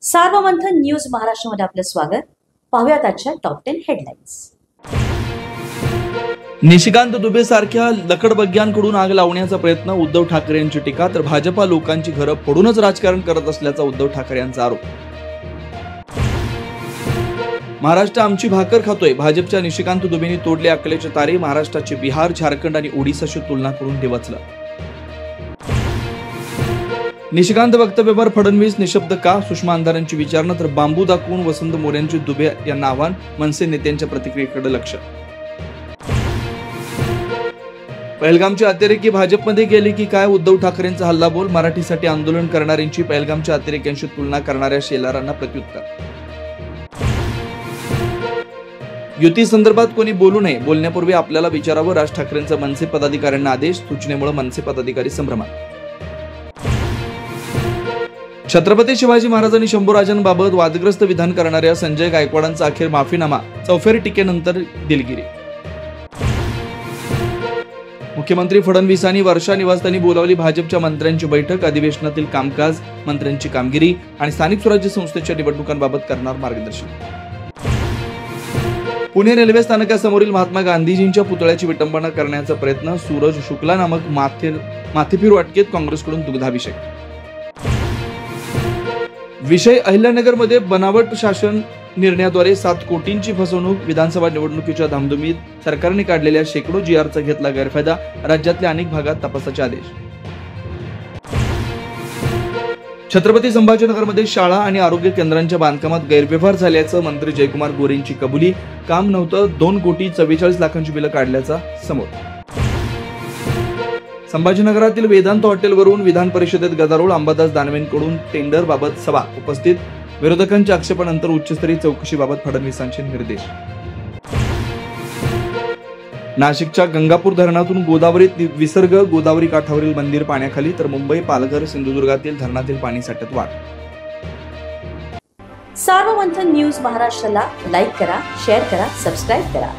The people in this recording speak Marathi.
सार्वमंथन न्यूज महाराष्ट्रामध्ये आपलं स्वागत. पाहूयात आजच्या टॉप 10 हेडलाईन्स. निशिकांत दुबे सारख्या लकडबग्यांकडून आग लावण्याचा प्रयत्न, उद्धव ठाकरे यांची टीका. तर भाजपा लोकांची घरं फोडूनच राजकारण करत असल्याचा उद्धव ठाकरे यांचा आरोप. महाराष्ट्र आमची भाकर खातोय, भाजपच्या निशिकांत दुबेंनी तोडले अकलेचे तारे. महाराष्ट्राची बिहार, झारखंड आणि ओडिसाशी तुलना करून डिवचलं. निशिकांत वक्तव्यावर फडणवीस निशब्द का? सुषमा अंधारांची विचारणा. तर बांबू दाखवून वसंत मोऱ्यांची दुबे यांना आव्हान. मनसे नेत्यांच्या प्रतिक्रियेकडे लक्ष. पहलगामचे अतिरेकी भाजपमध्ये गेले की काय? उद्धव ठाकरेंचा हल्लाबोल. मराठीसाठी आंदोलन करणाऱ्यांची पहलगामच्या अतिरेक्यांशी तुलना करणाऱ्या शेलारांना प्रत्युत्तर. युती संदर्भात कोणी बोलू नये, बोलण्यापूर्वी आपल्याला विचारावं. राज ठाकरेंचा मनसे पदाधिकाऱ्यांना आदेश. सूचनेमुळे मनसे पदाधिकारी संभ्रमात. छत्रपती शिवाजी महाराज आणि शंभूराजांबाबत वादग्रस्त विधान करणाऱ्या संजय गायकवाडांचा अखेर माफीनामा. चौफेर टीकेनंतर दिलगिरी. मुख्यमंत्री फडणवीसांनी वर्षा निवासस्थानी बोलावली भाजपच्या मंत्र्यांची बैठक. अधिवेशनातील कामकाज, मंत्र्यांची कामगिरी आणि स्थानिक स्वराज्य संस्थेच्या निवडणुकांबाबत करणार मार्गदर्शन. पुणे रेल्वे स्थानकासमोरील महात्मा गांधीजींच्या पुतळ्याची विटंबना करण्याचा प्रयत्न. सूरज शुक्ला नामक माथेफिरू अटकेत, काँग्रेसकडून दुग्धाभिषेक. विषय अहिल्यानगरमध्ये बनावट शासन निर्णयाद्वारे 7 कोटींची फसवणूक. विधानसभा निवडणुकीच्या धामधुमीत सरकारने काढलेल्या शेकडो GRचा घेतला गैरफायदा. राज्यातल्या अनेक भागात तपासाचे आदेश. छत्रपती संभाजीनगरमध्ये शाळा आणि आरोग्य केंद्रांच्या बांधकामात गैरव्यवहार झाल्याचं मंत्री जयकुमार गोरेंची कबुली. काम नव्हतं, 2,44 लाखांची बिलं काढल्याचा समोर. संभाजीनगरातील वेदांत हॉटेलवरून विधान परिषदेत गदारोळ. अंबादास दानवेंकडून टेंडरबाबत सभा. उपस्थित विरोधकांच्या आक्षेपानंतर उच्चस्तरीय चौकशीबाबत फडणवीसांचे निर्देश. नाशिकच्या गंगापूर धरणातून गोदावरीत विसर्ग. गोदावरी काठावरील मंदिर पाण्याखाली. तर मुंबई, पालघर, सिंधुदुर्गातील धरणातील पाणी साठ्यात वाढ. सार्वमंथन न्यूज महाराष्ट्राला लाईक करा, शेअर करा, सबस्क्राईब करा.